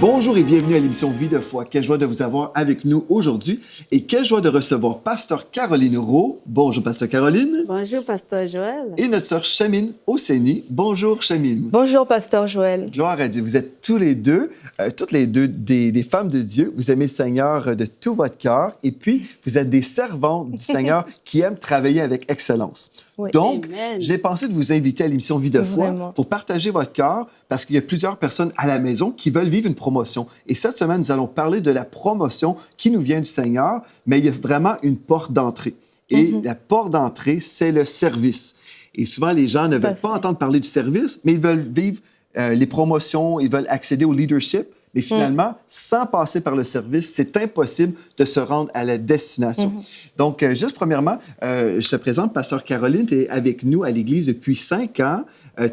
Bonjour et bienvenue à l'émission Vie de foi. Quelle joie de vous avoir avec nous aujourd'hui et quelle joie de recevoir Pasteur Caroline Roux. Bonjour, Pasteur Caroline. Bonjour, Pasteur Joël. Et notre sœur Chamine Ossénie. Bonjour, Chamine. Bonjour, Pasteur Joël. Gloire à Dieu. Vous êtes toutes les deux des femmes de Dieu. Vous aimez le Seigneur de tout votre cœur et puis vous êtes des servantes du Seigneur qui aiment travailler avec excellence. Oui. Donc, Amen. j'ai pensé de vous inviter à l'émission Vie de foi Vraiment. pour partager votre cœur parce qu'il y a plusieurs personnes à la maison qui veulent vivre une promotion. Et cette semaine, nous allons parler de la promotion qui nous vient du Seigneur, mais il y a vraiment une porte d'entrée. Et la porte d'entrée, c'est le service. Et souvent, les gens ne veulent pas entendre parler du service, mais ils veulent vivre les promotions, ils veulent accéder au leadership. Mais finalement, sans passer par le service, c'est impossible de se rendre à la destination. Donc, juste premièrement, je te présente Pasteur Caroline. Tu es avec nous à l'Église depuis 5 ans.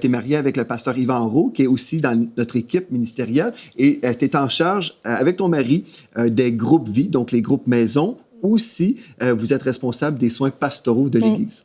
Tu es mariée avec le pasteur Yvan Roux, qui est aussi dans notre équipe ministérielle. Et tu es en charge, avec ton mari, des groupes vie, donc les groupes maison. Aussi, vous êtes responsable des soins pastoraux de l'Église.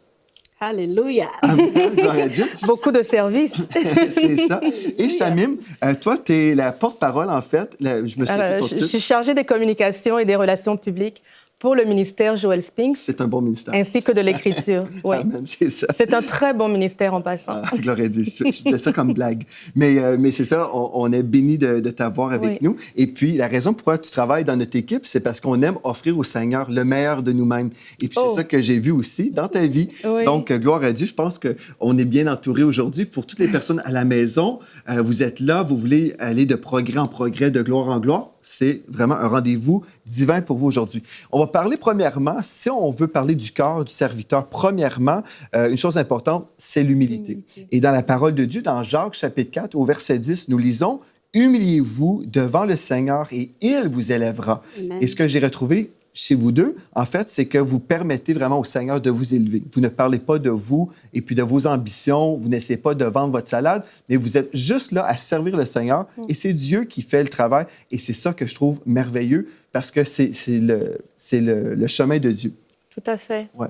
Alléluia. Amen. Gloire à Dieu. Beaucoup de services. C'est ça. Et Chamim, toi, tu es la porte-parole, en fait. Je me suis Je suis chargée des communications et des relations publiques pour le ministère Joel Spinks. C'est un bon ministère. Ainsi que de l'écriture. Oui. Amen, c'est ça. C'est un très bon ministère en passant. Ah, gloire à Dieu. Je disais ça comme blague. Mais c'est ça, on est bénis de t'avoir avec nous. Et puis, la raison pourquoi tu travailles dans notre équipe, c'est parce qu'on aime offrir au Seigneur le meilleur de nous-mêmes. Et puis, c'est ça que j'ai vu aussi dans ta vie. Oui. Donc, gloire à Dieu. Je pense qu'on est bien entouré aujourd'hui. Pour toutes les personnes à la maison, vous êtes là, vous voulez aller de progrès en progrès, de gloire en gloire. C'est vraiment un rendez-vous divin pour vous aujourd'hui. On va parler premièrement, si on veut parler du cœur du serviteur, premièrement, une chose importante, c'est l'humilité. Et dans la parole de Dieu, dans Jacques chapitre 4, au verset 10, nous lisons « Humiliez-vous devant le Seigneur et il vous élèvera. » Et ce que j'ai retrouvé chez vous deux, en fait, c'est que vous permettez vraiment au Seigneur de vous élever. Vous ne parlez pas de vous et puis de vos ambitions. Vous n'essayez pas de vendre votre salade, mais vous êtes juste là à servir le Seigneur et c'est Dieu qui fait le travail. Et c'est ça que je trouve merveilleux parce que c'est le chemin de Dieu. Tout à fait. Ouais.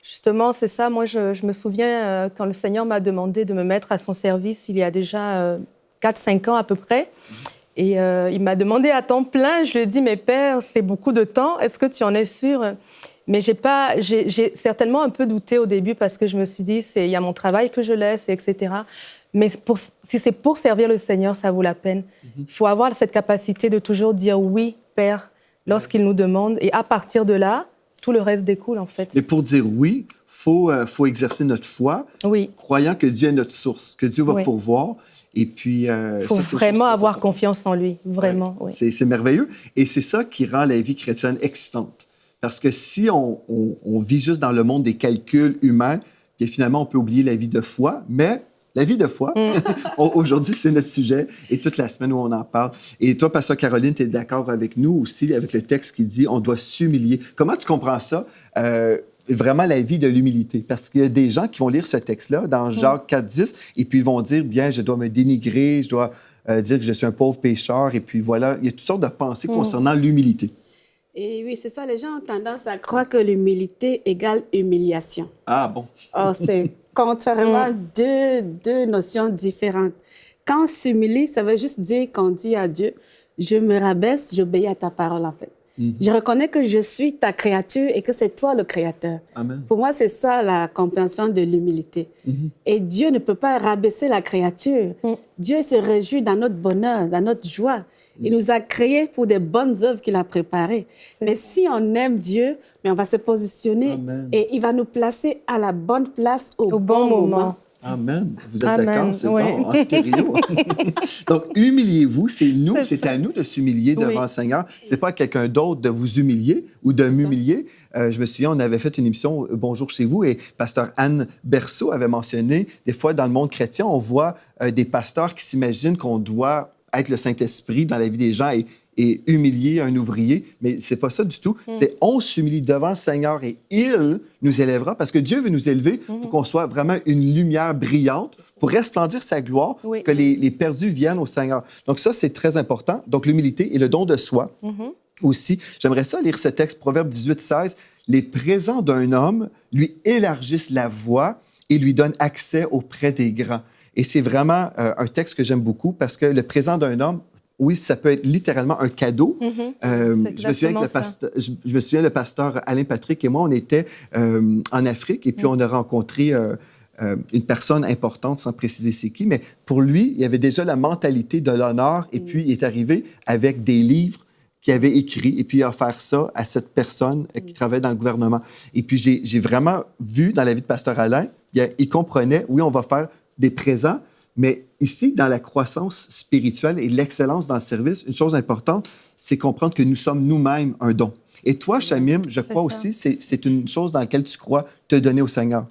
Justement, c'est ça. Moi, je me souviens quand le Seigneur m'a demandé de me mettre à son service il y a déjà 4-5 ans à peu près. Et il m'a demandé à temps plein. Je lui ai dit, mais Père, c'est beaucoup de temps. Est-ce que tu en es sûr? Mais j'ai certainement un peu douté au début parce que je me suis dit, il y a mon travail que je laisse, etc. Mais si c'est pour servir le Seigneur, ça vaut la peine. Il faut avoir cette capacité de toujours dire oui, Père, lorsqu'il nous demande. Et à partir de là, tout le reste découle, en fait. Mais pour dire oui, faut exercer notre foi, croyant que Dieu est notre source, que Dieu va pourvoir. Et puis, il faut vraiment avoir confiance en lui, vraiment. Ouais. Oui. C'est merveilleux. Et c'est ça qui rend la vie chrétienne excitante. Parce que si on vit juste dans le monde des calculs humains, puis finalement, on peut oublier la vie de foi, mais la vie de foi, aujourd'hui, c'est notre sujet et toute la semaine où on en parle. Et toi, Pasteur Caroline, tu es d'accord avec nous aussi, avec le texte qui dit on doit s'humilier. Comment tu comprends ça? Vraiment la vie de l'humilité. Parce qu'il y a des gens qui vont lire ce texte-là dans Jacques 4,10 et puis ils vont dire, bien, je dois me dénigrer, je dois dire que je suis un pauvre pécheur. Et puis voilà, il y a toutes sortes de pensées concernant l'humilité. Et oui, c'est ça. Les gens ont tendance à croire que l'humilité égale humiliation. Ah bon? Or, c'est contrairement deux notions différentes. Quand on s'humilie, ça veut juste dire qu'on dit à Dieu, je me rabaisse, j'obéis à ta parole, en fait. Je reconnais que je suis ta créature et que c'est toi le créateur. Amen. Pour moi, c'est ça la compréhension de l'humilité. Et Dieu ne peut pas rabaisser la créature. Dieu se réjouit dans notre bonheur, dans notre joie. Il nous a créés pour des bonnes œuvres qu'il a préparées. Mais si on aime Dieu, mais on va se positionner et il va nous placer à la bonne place au bon moment. Amen. Vous êtes d'accord? C'est bon, en stéréo. Donc, humiliez-vous, c'est à nous de s'humilier devant le Seigneur. C'est pas à quelqu'un d'autre de vous humilier ou de m'humilier. Je me souviens, on avait fait une émission Bonjour chez vous et pasteur Anne Berceau avait mentionné, des fois dans le monde chrétien, on voit des pasteurs qui s'imaginent qu'on doit être le Saint-Esprit dans la vie des gens et humilier un ouvrier. Mais c'est pas ça du tout. C'est on s'humilie devant le Seigneur et il nous élèvera parce que Dieu veut nous élever pour qu'on soit vraiment une lumière brillante pour resplendir sa gloire, que les perdus viennent au Seigneur. Donc ça, c'est très important. Donc l'humilité et le don de soi. Aussi, j'aimerais ça lire ce texte, Proverbe 18, 16. Les présents d'un homme lui élargissent la voie et lui donnent accès auprès des grands. Et c'est vraiment un texte que j'aime beaucoup parce que le présent d'un homme, oui, ça peut être littéralement un cadeau. Je me souviens, le pasteur Alain Patrick et moi, on était en Afrique et puis on a rencontré une personne importante, sans préciser c'est qui, mais pour lui, il y avait déjà la mentalité de l'honneur et puis il est arrivé avec des livres qu'il avait écrits et puis il a offert ça à cette personne qui travaille dans le gouvernement. Et puis j'ai vraiment vu dans la vie de pasteur Alain, il comprenait, oui, on va faire des présents, mais ici, dans la croissance spirituelle et l'excellence dans le service, une chose importante, c'est comprendre que nous sommes nous-mêmes un don. Et toi, Shamim, je crois aussi, c'est une chose dans laquelle tu crois te donner au Seigneur.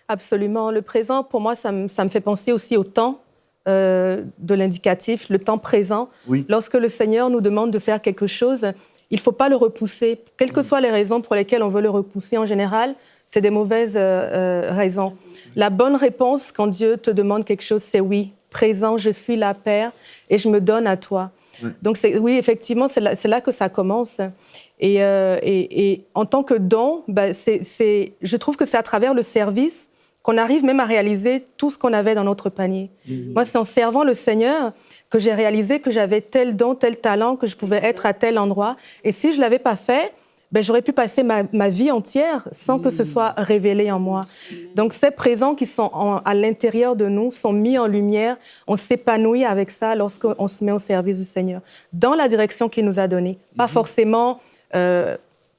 Absolument. Le présent, pour moi, ça me fait penser aussi au temps de l'indicatif, le temps présent. Oui. Lorsque le Seigneur nous demande de faire quelque chose, il ne faut pas le repousser. Quelles que soient les raisons pour lesquelles on veut le repousser, en général, c'est des mauvaises raisons. La bonne réponse quand Dieu te demande quelque chose, c'est oui. Présent, je suis là, Père, et je me donne à toi. Ouais. Donc, oui, effectivement, c'est là que ça commence. Et en tant que don, je trouve que c'est à travers le service qu'on arrive même à réaliser tout ce qu'on avait dans notre panier. Moi, c'est en servant le Seigneur que j'ai réalisé que j'avais tel don, tel talent, que je pouvais être à tel endroit. Et si je ne l'avais pas fait, j'aurais pu passer ma vie entière sans que ce soit révélé en moi. Donc, ces présents qui sont à l'intérieur de nous sont mis en lumière. On s'épanouit avec ça lorsqu'on se met au service du Seigneur, dans la direction qu'il nous a donnée. Pas forcément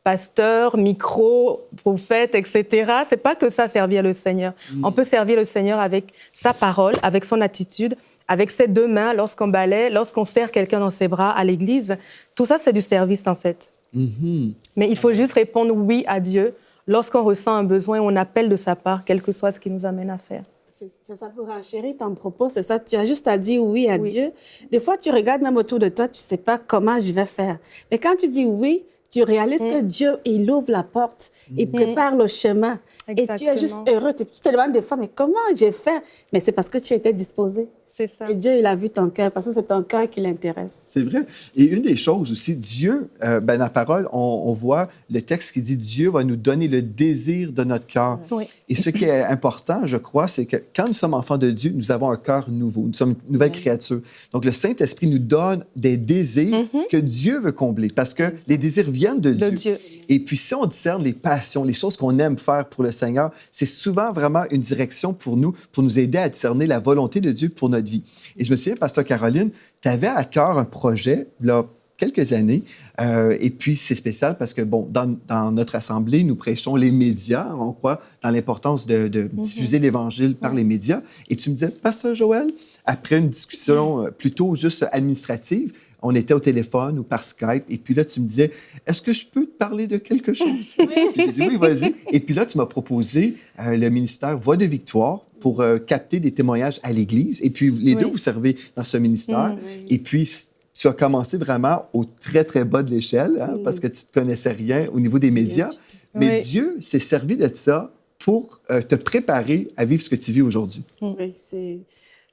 pasteur, micro, prophète, etc. C'est pas que ça, servir le Seigneur. On peut servir le Seigneur avec sa parole, avec son attitude, avec ses deux mains, lorsqu'on balaie, lorsqu'on serre quelqu'un dans ses bras à l'église. Tout ça, c'est du service, en fait. Mais il faut juste répondre oui à Dieu lorsqu'on ressent un besoin, on appelle de sa part, quel que soit ce qui nous amène à faire. C'est ça pour enchérir ton propos, c'est ça. Tu as juste à dire oui à Dieu. Des fois, tu regardes même autour de toi, tu ne sais pas comment je vais faire. Mais quand tu dis oui, tu réalises que Dieu, il ouvre la porte, il prépare le chemin. Exactement. Et tu es juste heureux. Tu te demandes des fois, mais comment j'ai fait? Mais c'est parce que tu étais disposé. C'est ça. Et Dieu, il a vu ton cœur, parce que c'est ton cœur qui l'intéresse. C'est vrai. Et une des choses aussi, Dieu, dans la parole, on voit le texte qui dit Dieu va nous donner le désir de notre cœur. Oui. Et ce qui est important, je crois, c'est que quand nous sommes enfants de Dieu, nous avons un cœur nouveau. Nous sommes une nouvelle créature. Donc, le Saint-Esprit nous donne des désirs que Dieu veut combler, parce que les désirs viennent de Dieu. Et puis, si on discerne les passions, les choses qu'on aime faire pour le Seigneur, c'est souvent vraiment une direction pour nous aider à discerner la volonté de Dieu pour notre vie. Et je me souviens, Pasteur Caroline, tu avais à cœur un projet, là, quelques années, et puis c'est spécial parce que, bon, dans notre assemblée, nous prêchons les médias, on croit dans l'importance de diffuser l'Évangile par les médias. Et tu me disais, Pasteur Joël, après une discussion plutôt juste administrative, on était au téléphone ou par Skype, et puis là, tu me disais, est-ce que je peux te parler de quelque chose? Puis j'ai dit, oui, vas-y. Et puis là, tu m'as proposé le ministère Voix de Victoire pour capter des témoignages à l'Église. Et puis, les deux, vous servez dans ce ministère. Et puis, tu as commencé vraiment au très, très bas de l'échelle, parce que tu ne connaissais rien au niveau des médias. Mais Dieu s'est servi de ça pour te préparer à vivre ce que tu vis aujourd'hui. Oui,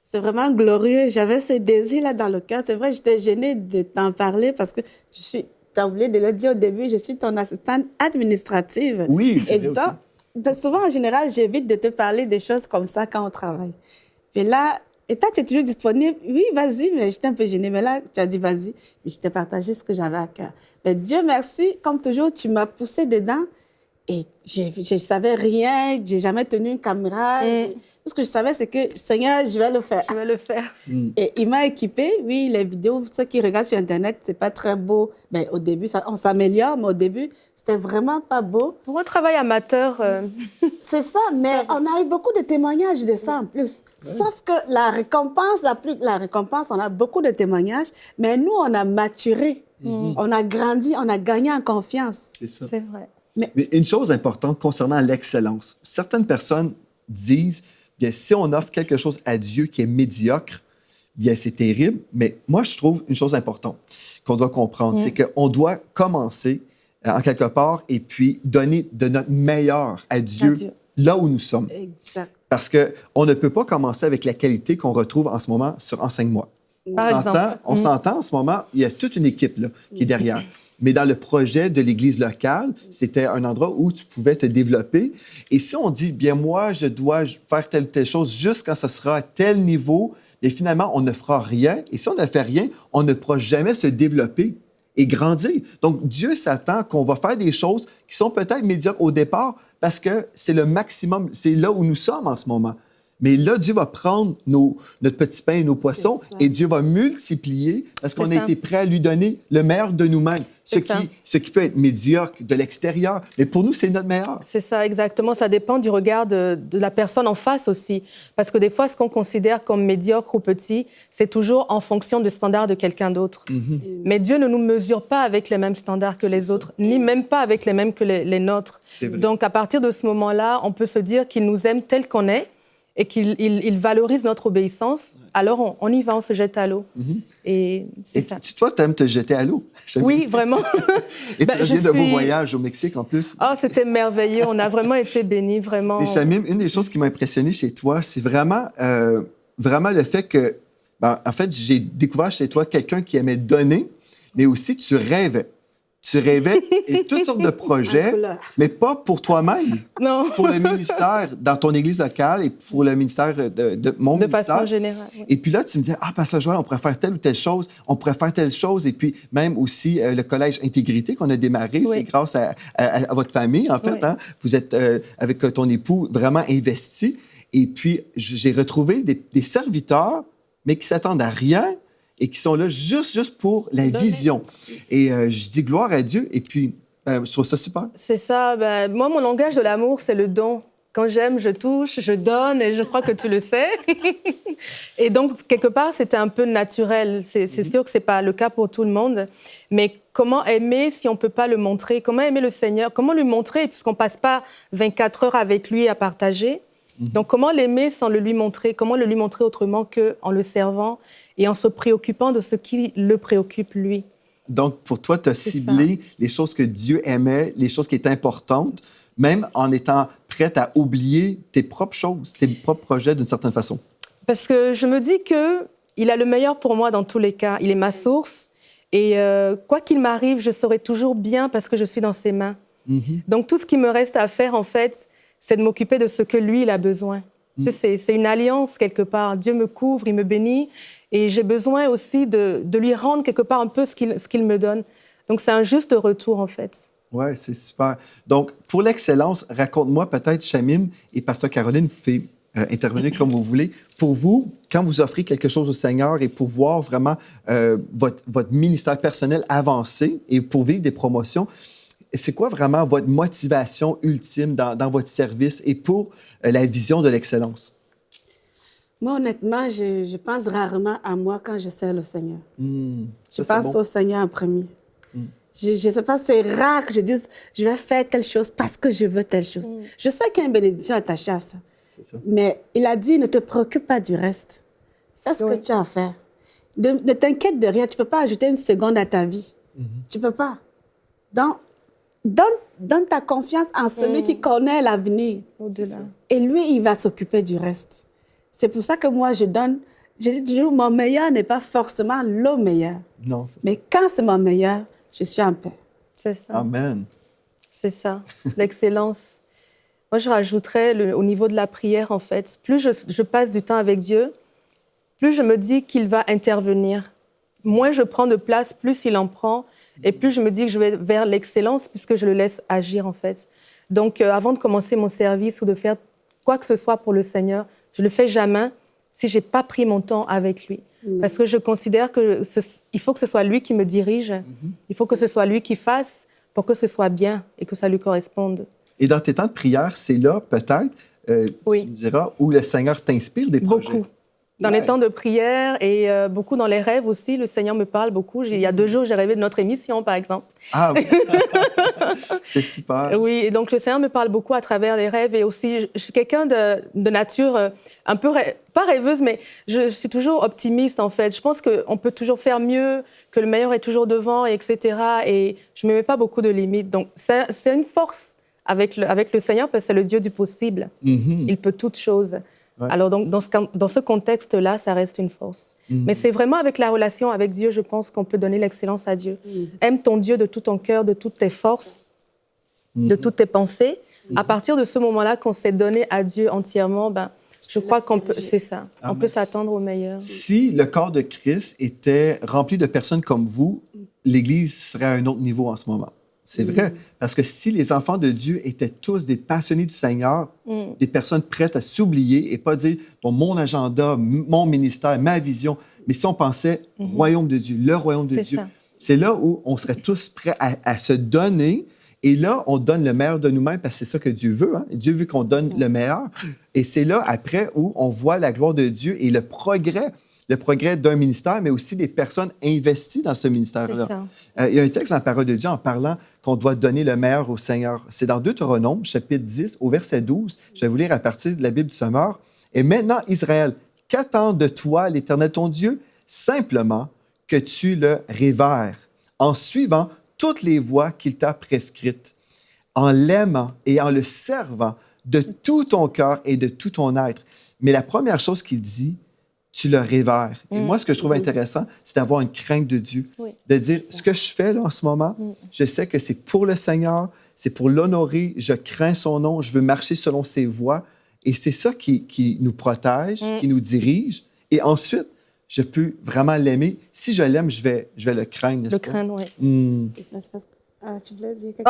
c'est vraiment glorieux. J'avais ce désir-là dans le cœur. C'est vrai, j'étais gênée de t'en parler parce que tu as oublié de le dire au début, je suis ton assistante administrative. Oui, c'est vrai aussi. Souvent, en général, j'évite de te parler des choses comme ça quand on travaille. Puis là, et toi, tu es toujours disponible. Oui, vas-y, mais j'étais un peu gênée. Mais là, tu as dit, vas-y. Puis je t'ai partagé ce que j'avais à cœur. Mais Dieu merci, comme toujours, tu m'as poussé dedans. Et je ne savais rien, je n'ai jamais tenu une caméra. Tout ce que je savais, c'est que, Seigneur, je vais le faire. Je vais le faire. Et il m'a équipée. Oui, les vidéos, ceux qui regardent sur Internet, ce n'est pas très beau. Ben, au début, on s'améliore, mais au début, c'était vraiment pas beau. Pour un travail amateur... C'est ça, mais on a eu beaucoup de témoignages de ça en plus. Sauf que la récompense, on a beaucoup de témoignages, mais nous, on a maturé. On a grandi, on a gagné en confiance. C'est ça. C'est vrai. Mais une chose importante concernant l'excellence. Certaines personnes disent, bien, si on offre quelque chose à Dieu qui est médiocre, bien, c'est terrible. Mais moi, je trouve une chose importante qu'on doit comprendre, c'est qu'on doit commencer en quelque part et puis donner de notre meilleur à Dieu là où nous sommes. Exact. Parce qu'on ne peut pas commencer avec la qualité qu'on retrouve en ce moment sur Enseigne-moi. On s'entend en ce moment, il y a toute une équipe là, qui est derrière. Mais dans le projet de l'Église locale, c'était un endroit où tu pouvais te développer. Et si on dit, bien, moi, je dois faire telle chose juste quand ce sera à tel niveau, mais finalement, on ne fera rien. Et si on ne fait rien, on ne pourra jamais se développer et grandir. Donc, Dieu s'attend qu'on va faire des choses qui sont peut-être médiocres au départ parce que c'est le maximum, c'est là où nous sommes en ce moment. Mais là, Dieu va prendre notre petit pain et nos poissons et Dieu va multiplier parce qu'on a été prêt à lui donner le meilleur de nous-mêmes. Ce qui peut être médiocre de l'extérieur. Mais pour nous, c'est notre meilleur. C'est ça, exactement. Ça dépend du regard de la personne en face aussi. Parce que des fois, ce qu'on considère comme médiocre ou petit, c'est toujours en fonction du standard de quelqu'un d'autre. Mm-hmm. Mais Dieu ne nous mesure pas avec les mêmes standards que les autres, ni même pas avec les mêmes que les nôtres. Donc, à partir de ce moment-là, on peut se dire qu'il nous aime tel qu'on est, et qu'il valorise notre obéissance, alors on y va, on se jette à l'eau. Mm-hmm. Et c'est ça. Toi, tu aimes te jeter à l'eau. Oui, vraiment. Et tu reviens de beaux voyages au Mexique, en plus. Oh, c'était merveilleux. On a vraiment été bénis, vraiment. Et Shamim, une des choses qui m'a impressionné chez toi, c'est vraiment le fait que, en fait, j'ai découvert chez toi quelqu'un qui aimait donner, mais aussi tu rêvais. Tu rêvais et toutes sortes de projets, mais pas pour toi-même. Non. Pour le ministère, dans ton église locale et pour le ministère de mon ministère. De façon générale. Oui. Et puis là, tu me disais, Pasteur Joël, on pourrait faire telle ou telle chose, on pourrait faire telle chose. Et puis même aussi le collège Intégrité qu'on a démarré, c'est grâce à votre famille, en fait. Hein? Vous êtes, avec ton époux, vraiment investi. Et puis, j'ai retrouvé des serviteurs, mais qui s'attendent à rien, et qui sont là juste pour la vision. Et je dis gloire à Dieu, et puis je trouve ça super. C'est ça. Moi, mon langage de l'amour, c'est le don. Quand j'aime, je touche, je donne, et je crois que tu le sais. Et donc, quelque part, c'était un peu naturel. C'est sûr que ce n'est pas le cas pour tout le monde, mais comment aimer si on ne peut pas le montrer? Comment aimer le Seigneur? Comment lui montrer, puisqu'on ne passe pas 24 heures avec lui à partager? Donc, comment l'aimer sans le lui montrer? Comment le lui montrer autrement qu'en le servant et en se préoccupant de ce qui le préoccupe, lui? Donc, pour toi, tu as ciblé les choses que Dieu aimait, les choses qui étaient importantes, même en étant prête à oublier tes propres choses, tes propres projets d'une certaine façon. Parce que je me dis qu'il a le meilleur pour moi dans tous les cas. Il est ma source et quoi qu'il m'arrive, je serai toujours bien parce que je suis dans ses mains. Mm-hmm. Donc, tout ce qui me reste à faire, en fait, c'est de m'occuper de ce que lui, il a besoin. Mm. C'est une alliance, quelque part. Dieu me couvre, il me bénit, et j'ai besoin aussi de lui rendre, quelque part, un peu ce qu'il me donne. Donc, c'est un juste retour, en fait. Oui, c'est super. Donc, pour l'excellence, raconte-moi peut-être, Shamim et Pasteur Caroline, vous pouvez intervenir comme vous voulez. Pour vous, quand vous offrez quelque chose au Seigneur et pour voir vraiment votre ministère personnel avancer et pour vivre des promotions, c'est quoi vraiment votre motivation ultime dans votre service et pour la vision de l'excellence? Moi, honnêtement, je pense rarement à moi quand je sers le Seigneur. Je pense au Seigneur en premier. Je ne sais pas, c'est rare que je dise « je vais faire telle chose parce que je veux telle chose ». Je sais qu'il y a une bénédiction attachée à ça. Mais il a dit « ne te préoccupe pas du reste. Fais ce que tu as à faire. Ne t'inquiète de rien. Tu ne peux pas ajouter une seconde à ta vie. Tu ne peux pas. Donc, donne ta confiance en celui qui connaît l'avenir. Au-delà. Et lui, il va s'occuper du reste. C'est pour ça que moi, je dis toujours, mon meilleur n'est pas forcément le meilleur. Non, c'est ça. Mais quand c'est mon meilleur, je suis en paix. C'est ça. Amen. C'est ça, l'excellence. Moi, je rajouterais au niveau de la prière, en fait. Plus je passe du temps avec Dieu, plus je me dis qu'il va intervenir. Moins je prends de place, plus il en prend. Et plus je me dis que je vais vers l'excellence, puisque je le laisse agir, en fait. Donc, avant de commencer mon service ou de faire quoi que ce soit pour le Seigneur, je ne le fais jamais si je n'ai pas pris mon temps avec lui. Parce que je considère qu'il faut que ce soit lui qui me dirige. Il faut que ce soit lui qui fasse pour que ce soit bien et que ça lui corresponde. Et dans tes temps de prière, c'est là, peut-être, tu me diras, où le Seigneur t'inspire des projets. Beaucoup. Dans les temps de prière et beaucoup dans les rêves aussi, le Seigneur me parle beaucoup. Il y a 2 jours, j'ai rêvé de notre émission, par exemple. Ah oui! C'est super. Oui, et donc le Seigneur me parle beaucoup à travers les rêves. Et aussi, je suis quelqu'un de nature un peu, pas rêveuse, mais je suis toujours optimiste, en fait. Je pense qu'on peut toujours faire mieux, que le meilleur est toujours devant, etc. Et je ne me mets pas beaucoup de limites. Donc, c'est une force avec le Seigneur, parce que c'est le Dieu du possible. Il peut toutes choses. Ouais. Alors, donc, dans ce contexte-là, ça reste une force. Mais c'est vraiment avec la relation avec Dieu, je pense, qu'on peut donner l'excellence à Dieu. Aime ton Dieu de tout ton cœur, de toutes tes forces, de toutes tes pensées. À partir de ce moment-là, qu'on s'est donné à Dieu entièrement, Je crois qu'on peut, c'est ça, on peut s'attendre au meilleur. Si le corps de Christ était rempli de personnes comme vous, l'Église serait à un autre niveau en ce moment. C'est vrai, parce que si les enfants de Dieu étaient tous des passionnés du Seigneur, des personnes prêtes à s'oublier et pas dire, bon, mon agenda, mon ministère, ma vision, mais si on pensait royaume de Dieu, le royaume de Dieu, c'est là où on serait tous prêts à se donner. Et là, on donne le meilleur de nous-mêmes parce que c'est ça que Dieu veut. Hein? Dieu veut qu'on donne le meilleur. Et c'est là, après, où on voit la gloire de Dieu et le progrès d'un ministère, mais aussi des personnes investies dans ce ministère-là. Il y a un texte dans la parole de Dieu en parlant qu'on doit donner le meilleur au Seigneur. C'est dans Deutéronome, chapitre 10, au verset 12. Je vais vous lire à partir de la Bible du Sommeur. « Et maintenant, Israël, qu'attend de toi l'Éternel ton Dieu? Simplement que tu le révères en suivant toutes les voies qu'il t'a prescrites, en l'aimant et en le servant de tout ton cœur et de tout ton être. » Mais la première chose qu'il dit, tu le révères. Et moi, ce que je trouve intéressant, c'est d'avoir une crainte de Dieu. De dire, ce que je fais là en ce moment, je sais que c'est pour le Seigneur, c'est pour l'honorer, je crains son nom, je veux marcher selon ses voies. Et c'est ça qui nous protège, qui nous dirige. Et ensuite, je peux vraiment l'aimer. Si je l'aime, je vais le craindre, n'est-ce pas? Le craindre, oui. C'est parce que tu voulais dire quelque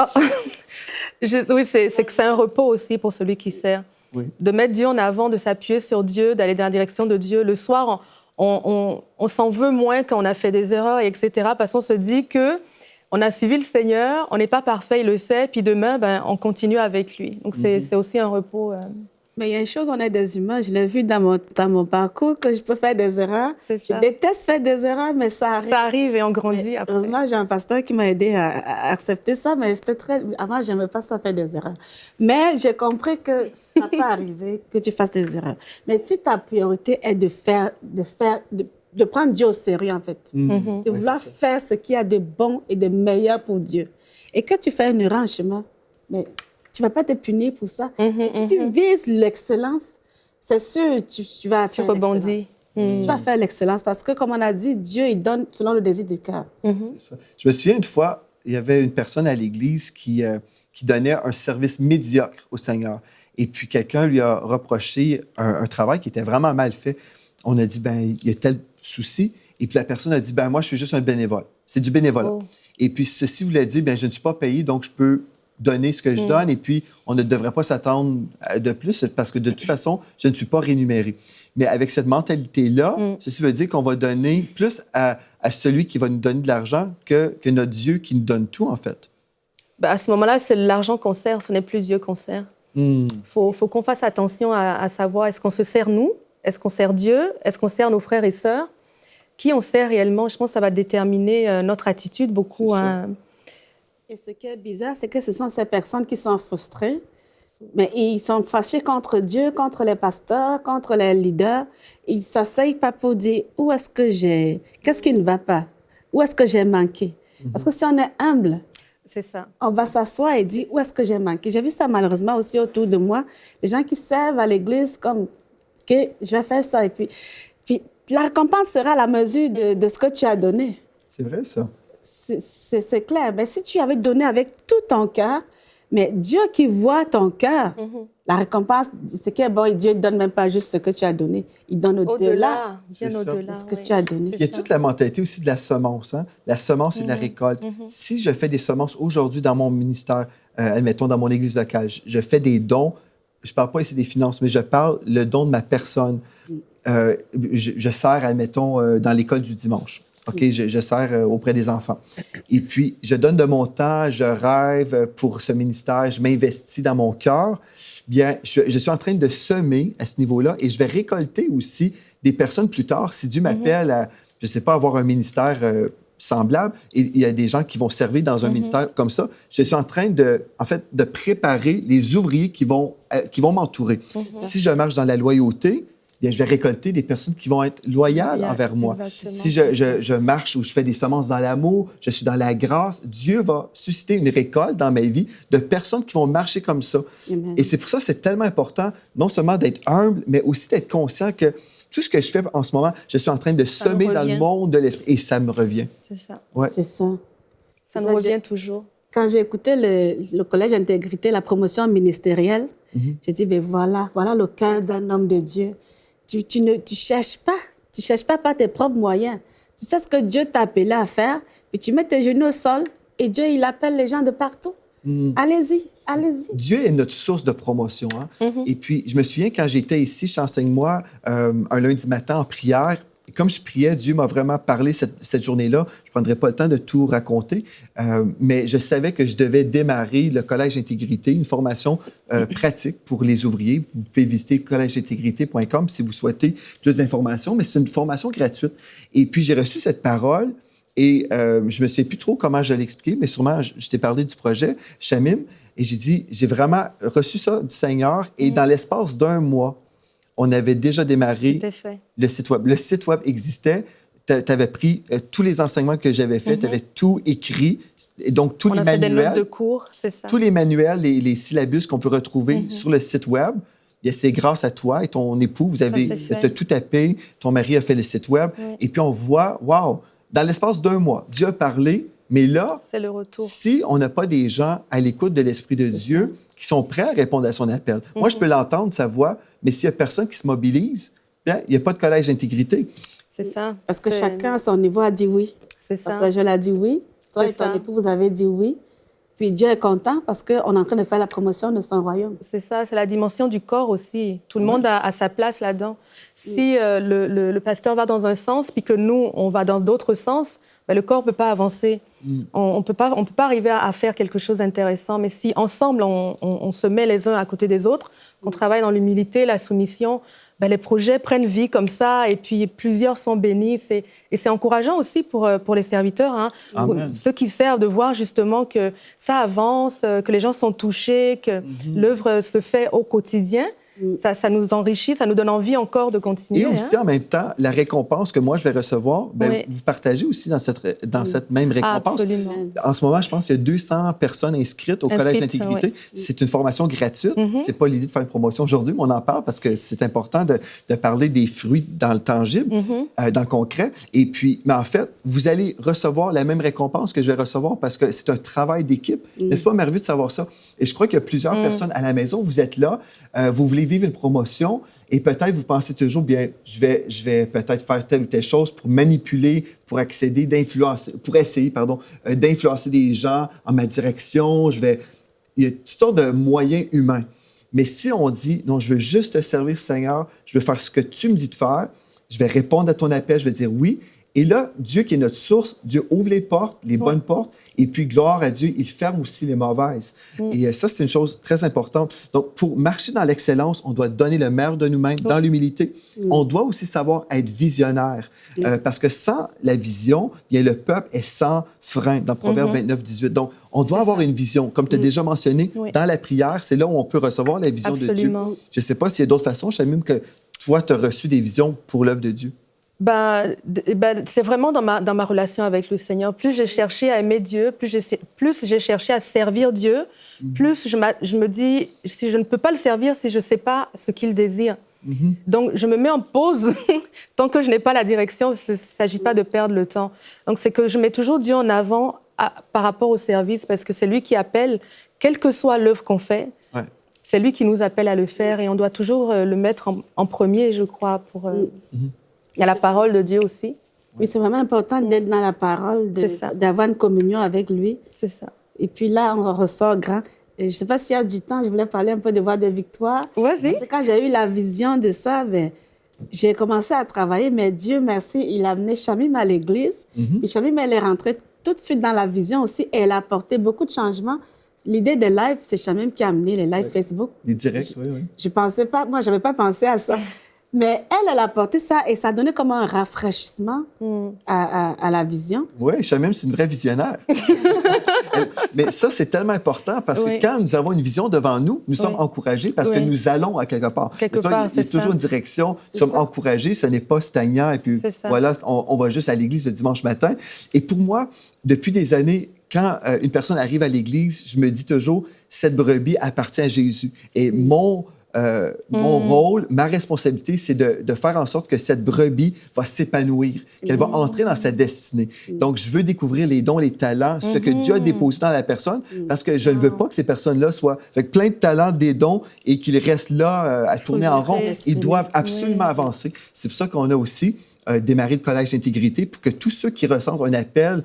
chose? Oui, c'est que c'est un repos aussi pour celui qui sert. Oui. De mettre Dieu en avant, de s'appuyer sur Dieu, d'aller dans la direction de Dieu. Le soir, on s'en veut moins quand on a fait des erreurs, etc. Parce qu'on se dit qu'on a suivi le Seigneur, on n'est pas parfait, il le sait, puis demain, on continue avec lui. Donc, c'est aussi un repos. Mais il y a une chose, on est des humains. Je l'ai vu dans mon parcours, que je peux faire des erreurs. C'est ça. Je déteste faire des erreurs, mais ça arrive. Ça arrive et on grandit après. Heureusement, j'ai un pasteur qui m'a aidé à accepter ça, mais c'était très... Avant, je n'aimais pas ça faire des erreurs. Mais j'ai compris que ça peut arriver que tu fasses des erreurs. Mais si ta priorité est de prendre Dieu au sérieux, en fait, de vouloir faire ce qu'il y a de bon et de meilleur pour Dieu, et que tu fais une erreur en chemin, mais tu ne vas pas te punir pour ça. Si tu vises l'excellence, c'est sûr, tu vas faire rebondis. Tu vas faire l'excellence parce que, comme on a dit, Dieu, il donne selon le désir du cœur. C'est ça. Je me souviens une fois, il y avait une personne à l'Église qui donnait un service médiocre au Seigneur. Et puis, quelqu'un lui a reproché un travail qui était vraiment mal fait. On a dit, il y a tel souci. Et puis, la personne a dit, moi, je suis juste un bénévole. C'est du bénévolat. Oh. Et puis, ceci voulait dire, je ne suis pas payé, donc je peux donner ce que je donne, et puis on ne devrait pas s'attendre de plus parce que de toute façon, je ne suis pas rémunéré. Mais avec cette mentalité-là, ceci veut dire qu'on va donner plus à celui qui va nous donner de l'argent que notre Dieu qui nous donne tout, en fait. À ce moment-là, c'est l'argent qu'on sert, ce n'est plus Dieu qu'on sert. Faut qu'on fasse attention à savoir, est-ce qu'on se sert nous? Est-ce qu'on sert Dieu? Est-ce qu'on sert nos frères et sœurs? Qui on sert réellement? Je pense que ça va déterminer notre attitude beaucoup. Et ce qui est bizarre, c'est que ce sont ces personnes qui sont frustrées, mais ils sont fâchés contre Dieu, contre les pasteurs, contre les leaders. Ils ne s'asseyent pas pour dire où est-ce que qu'est-ce qui ne va pas, où est-ce que j'ai manqué. Parce que si on est humble, c'est ça. On va s'asseoir et dire où est-ce que j'ai manqué. J'ai vu ça malheureusement aussi autour de moi, des gens qui servent à l'église comme que je vais faire ça et puis la récompense sera à la mesure de ce que tu as donné. C'est vrai ça. C'est clair. Mais si tu avais donné avec tout ton cœur, mais Dieu qui voit ton cœur, la récompense, c'est que bon, Dieu ne donne même pas juste ce que tu as donné. Il donne au-delà. Bien au-delà. Ce que tu as donné. Il y a toute la mentalité aussi de la semence. Hein? La semence et de la récolte. Si je fais des semences aujourd'hui dans mon ministère, admettons dans mon église locale, je fais des dons. Je ne parle pas ici des finances, mais je parle le don de ma personne. Je sers, admettons, dans l'école du dimanche. OK, je sers auprès des enfants. Et puis, je donne de mon temps, je rêve pour ce ministère, je m'investis dans mon cœur. Bien, je suis en train de semer à ce niveau-là et je vais récolter aussi des personnes plus tard. Si Dieu m'appelle à, je ne sais pas, avoir un ministère semblable, et il y a des gens qui vont servir dans un ministère comme ça, je suis en train de préparer les ouvriers qui vont m'entourer. Si je marche dans la loyauté, bien, je vais récolter des personnes qui vont être loyales envers moi. Exactement. Si je marche ou je fais des semences dans l'amour, je suis dans la grâce, Dieu va susciter une récolte dans ma vie de personnes qui vont marcher comme ça. Amen. Et c'est pour ça que c'est tellement important, non seulement d'être humble, mais aussi d'être conscient que tout ce que je fais en ce moment, je suis en train de semer dans le monde de l'esprit. Et ça me revient. C'est ça. Ouais. C'est ça. Ça nous revient toujours. Quand j'ai écouté le Collège Intégrité, la promotion ministérielle, j'ai dit, ben voilà le cœur d'un homme de Dieu. Tu cherches pas par tes propres moyens. Tu sais ce que Dieu t'a appelé à faire, puis tu mets tes genoux au sol et Dieu, il appelle les gens de partout. Allez-y. Dieu est notre source de promotion. Hein? Et puis, je me souviens, quand j'étais ici, chez Enseigne-moi, un lundi matin en prière, et comme je priais, Dieu m'a vraiment parlé cette journée-là. Je ne prendrai pas le temps de tout raconter, mais je savais que je devais démarrer le Collège Intégrité, une formation pratique pour les ouvriers. Vous pouvez visiter collegeintégrité.com si vous souhaitez plus d'informations, mais c'est une formation gratuite. Et puis, j'ai reçu cette parole et je ne me souviens plus trop comment je l'expliquais, mais sûrement, je t'ai parlé du projet Shamim, et j'ai dit, j'ai vraiment reçu ça du Seigneur, et dans l'espace d'1 mois, on avait déjà démarré le site web. Le site web existait. Tu avais pris tous les enseignements que j'avais faits, tu avais tout écrit. Et donc, tous les manuels. On a fait des notes de cours, c'est ça. Tous les manuels, les syllabus qu'on peut retrouver sur le site web. C'est grâce à toi et ton époux. Vous avez tout tapé. Ton mari a fait le site web. Et puis, on voit, wow, dans l'espace d'1 mois, Dieu a parlé. Mais là, c'est le retour. Si on n'a pas des gens à l'écoute de l'Esprit de Dieu qui sont prêts à répondre à son appel, moi, je peux l'entendre, sa voix, mais s'il n'y a personne qui se mobilise, bien, il n'y a pas de collège d'intégrité. C'est ça. Parce que chacun, à son niveau, a dit oui. C'est ça. Parce que je l'ai dit oui. Toi et ton époux, vous avez dit oui. Puis Dieu est content parce qu'on est en train de faire la promotion de son royaume. C'est ça, c'est la dimension du corps aussi. Tout le monde a sa place là-dedans. Si le pasteur va dans un sens, puis que nous, on va dans d'autres sens, ben, le corps ne peut pas avancer. On peut pas arriver à faire quelque chose d'intéressant. Mais si ensemble, on se met les uns à côté des autres, qu'on travaille dans l'humilité, la soumission, ben, les projets prennent vie comme ça, et puis plusieurs sont bénis. Et c'est encourageant aussi pour les serviteurs, hein, pour ceux qui servent, de voir justement que ça avance, que les gens sont touchés, que l'œuvre se fait au quotidien. Ça nous enrichit, ça nous donne envie encore de continuer. Et aussi, en même temps, la récompense que moi, je vais recevoir, ben, vous partagez aussi dans cette même récompense. Absolument. En ce moment, je pense qu'il y a 200 personnes inscrites au Collège d'Intégrité. C'est une formation gratuite. C'est pas l'idée de faire une promotion aujourd'hui, mais on en parle parce que c'est important de parler des fruits dans le tangible, dans le concret. Et puis, mais en fait, vous allez recevoir la même récompense que je vais recevoir parce que c'est un travail d'équipe. N'est-ce pas merveilleux de savoir ça? Et je crois qu'il y a plusieurs personnes à la maison. Vous êtes là, vous voulez vivre une promotion et peut-être vous pensez toujours, bien, je vais peut-être faire telle ou telle chose pour manipuler, pour accéder, d'influencer des gens en ma direction. Il y a toutes sortes de moyens humains. Mais si on dit, non, je veux juste te servir, Seigneur, je veux faire ce que tu me dis de faire, je vais répondre à ton appel, je vais dire oui. Et là, Dieu qui est notre source, Dieu ouvre les portes, les bonnes portes, et puis gloire à Dieu, il ferme aussi les mauvaises. Et ça, c'est une chose très importante. Donc, pour marcher dans l'excellence, on doit donner le meilleur de nous-mêmes dans l'humilité. On doit aussi savoir être visionnaire, parce que sans la vision, bien, le peuple est sans frein, dans Proverbe 29, 18. Donc, on doit avoir une vision. Comme tu as déjà mentionné, dans la prière, c'est là où on peut recevoir la vision de Dieu. Je ne sais pas s'il y a d'autres façons, Shamim, que toi, tu as reçu des visions pour l'œuvre de Dieu. C'est vraiment dans ma relation avec le Seigneur. Plus j'ai cherché à aimer Dieu, plus j'ai cherché à servir Dieu, plus je me dis, si je ne peux pas le servir, si je ne sais pas ce qu'il désire. Donc, je me mets en pause tant que je n'ai pas la direction. Il ne s'agit pas de perdre le temps. Donc, c'est que je mets toujours Dieu en avant par rapport au service, parce que c'est lui qui appelle, quelle que soit l'œuvre qu'on fait. C'est lui qui nous appelle à le faire, et on doit toujours le mettre en premier, je crois, pour... Il y a la parole de Dieu aussi. Oui, c'est vraiment important d'être dans la parole, d'avoir une communion avec lui. C'est ça. Et puis là, on ressort grand. Et je ne sais pas s'il y a du temps, je voulais parler un peu de Voix de Victoire. Vas-y. Parce que quand j'ai eu la vision de ça, j'ai commencé à travailler, mais Dieu merci, il a amené Shamim à l'église. Puis Shamim, elle est rentrée tout de suite dans la vision aussi, et elle a apporté beaucoup de changements. L'idée de live, c'est Shamim qui a amené les lives Facebook. Les directs, oui. Je pensais pas, moi, je n'avais pas pensé à ça. Mais elle a apporté ça, et ça a donné comme un rafraîchissement à la vision. Oui, Shamim, c'est une vraie visionnaire. Mais ça, c'est tellement important parce que quand nous avons une vision devant nous, nous sommes encouragés parce que nous allons à quelque part. Il y a toujours une direction, nous sommes encouragés, ce n'est pas stagnant. Et puis voilà, on va juste à l'église le dimanche matin. Et pour moi, depuis des années, quand une personne arrive à l'église, je me dis toujours, cette brebis appartient à Jésus. Et mon mon rôle, ma responsabilité, c'est de faire en sorte que cette brebis va s'épanouir, qu'elle va entrer dans sa destinée. Donc, je veux découvrir les dons, les talents, ce que Dieu a déposé dans la personne, parce que je ne veux pas que ces personnes-là soient avec plein de talents, des dons, et qu'ils restent là à tourner en rond. Ils doivent absolument avancer. C'est pour ça qu'on a aussi démarré le Collège d'intégrité pour que tous ceux qui ressentent un appel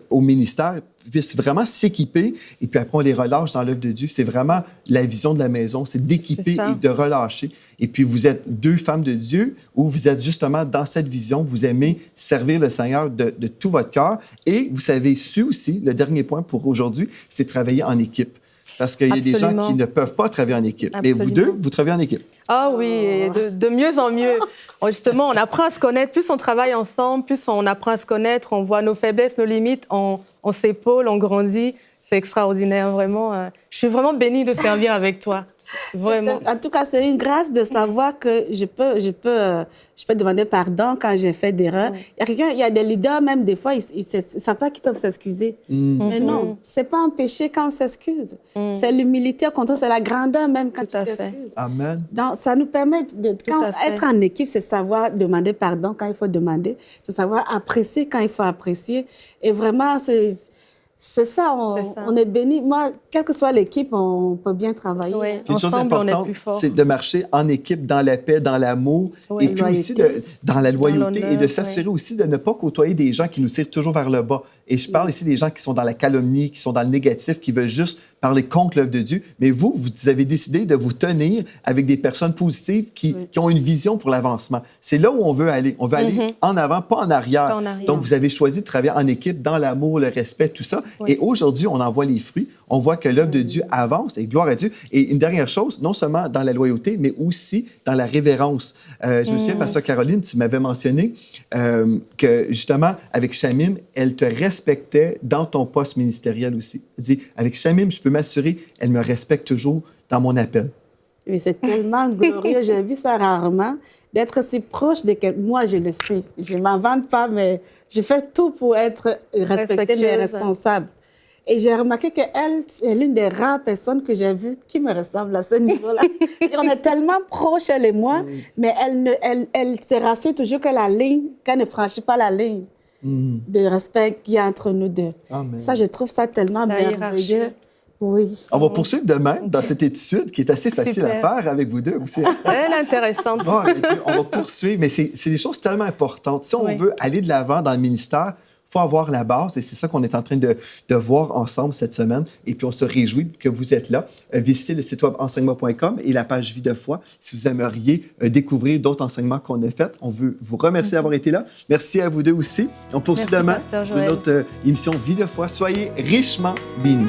au ministère puissent vraiment s'équiper et puis après on les relâche dans l'œuvre de Dieu. C'est vraiment la vision de la maison, c'est d'équiper et de relâcher. Et puis vous êtes 2 femmes de Dieu où vous êtes justement dans cette vision, vous aimez servir le Seigneur de tout votre cœur et vous avez su aussi, le dernier point pour aujourd'hui, c'est travailler en équipe. Parce qu'il y a des gens qui ne peuvent pas travailler en équipe. Absolument. Mais vous 2, vous travaillez en équipe. Ah oui, de mieux en mieux. Justement, on apprend à se connaître. Plus on travaille ensemble, plus on apprend à se connaître. On voit nos faiblesses, nos limites. On s'épaule, on grandit. C'est extraordinaire, vraiment. Je suis vraiment bénie de servir avec toi. Vraiment. En tout cas, c'est une grâce de savoir que je peux demander pardon quand j'ai fait d'erreurs. Il y a des leaders, même des fois, ils ne savent pas qu'ils peuvent s'excuser. Mais non, ce n'est pas un péché quand on s'excuse. C'est l'humilité, au contraire, c'est la grandeur même quand tu t'excuses. Amen. Donc, ça nous permet être en équipe, c'est savoir demander pardon quand il faut demander, c'est savoir apprécier quand il faut apprécier. Et vraiment, c'est ça, on est béni. Moi, quelle que soit l'équipe, on peut bien travailler. Oui. Une chose Ensemble, importante, on est plus fort. c'est de marcher en équipe, dans la paix, dans l'amour, et puis aussi dans la loyauté, et de s'assurer aussi de ne pas côtoyer des gens qui nous tirent toujours vers le bas. Et je parle ici des gens qui sont dans la calomnie, qui sont dans le négatif, qui veulent juste parler contre l'œuvre de Dieu. Mais vous avez décidé de vous tenir avec des personnes positives qui ont une vision pour l'avancement. C'est là où on veut aller. On veut aller en avant, pas en arrière. Donc, vous avez choisi de travailler en équipe, dans l'amour, le respect, tout ça. Et aujourd'hui, on en voit les fruits. On voit que l'œuvre de Dieu avance, et gloire à Dieu. Et une dernière chose, non seulement dans la loyauté, mais aussi dans la révérence. Je me souviens, Pasteur Caroline, tu m'avais mentionné que, justement, avec Shamim, elle te respectait dans ton poste ministériel aussi. Elle dit, avec Shamim, je peux m'assurer, elle me respecte toujours dans mon appel. Oui, c'est tellement glorieux. J'ai vu ça rarement, d'être si proche de quelqu'un. Moi, je le suis. Je ne m'en vante pas, mais je fais tout pour être respectée, mais responsable. Et j'ai remarqué qu'elle, c'est l'une des rares personnes que j'ai vues qui me ressemble à ce niveau-là. On est tellement proches, elle et moi, mais elle se rassure toujours que la ligne, qu'elle ne franchit pas la ligne de respect qu'il y a entre nous deux. Amen. Ça, je trouve ça tellement merveilleux. Oui. On va poursuivre demain dans cette étude qui est assez facile à faire avec vous deux aussi. Elle est intéressante. Bon, on va poursuivre, mais c'est des choses tellement importantes. Si on veut aller de l'avant dans le ministère, il faut avoir la base et c'est ça qu'on est en train de voir ensemble cette semaine. Et puis, on se réjouit que vous êtes là. Visitez le site web enseignement.com et la page Vie de foi si vous aimeriez découvrir d'autres enseignements qu'on a faits. On veut vous remercier d'avoir été là. Merci à vous deux aussi. On poursuit demain une autre émission Vie de foi. Soyez richement bénis.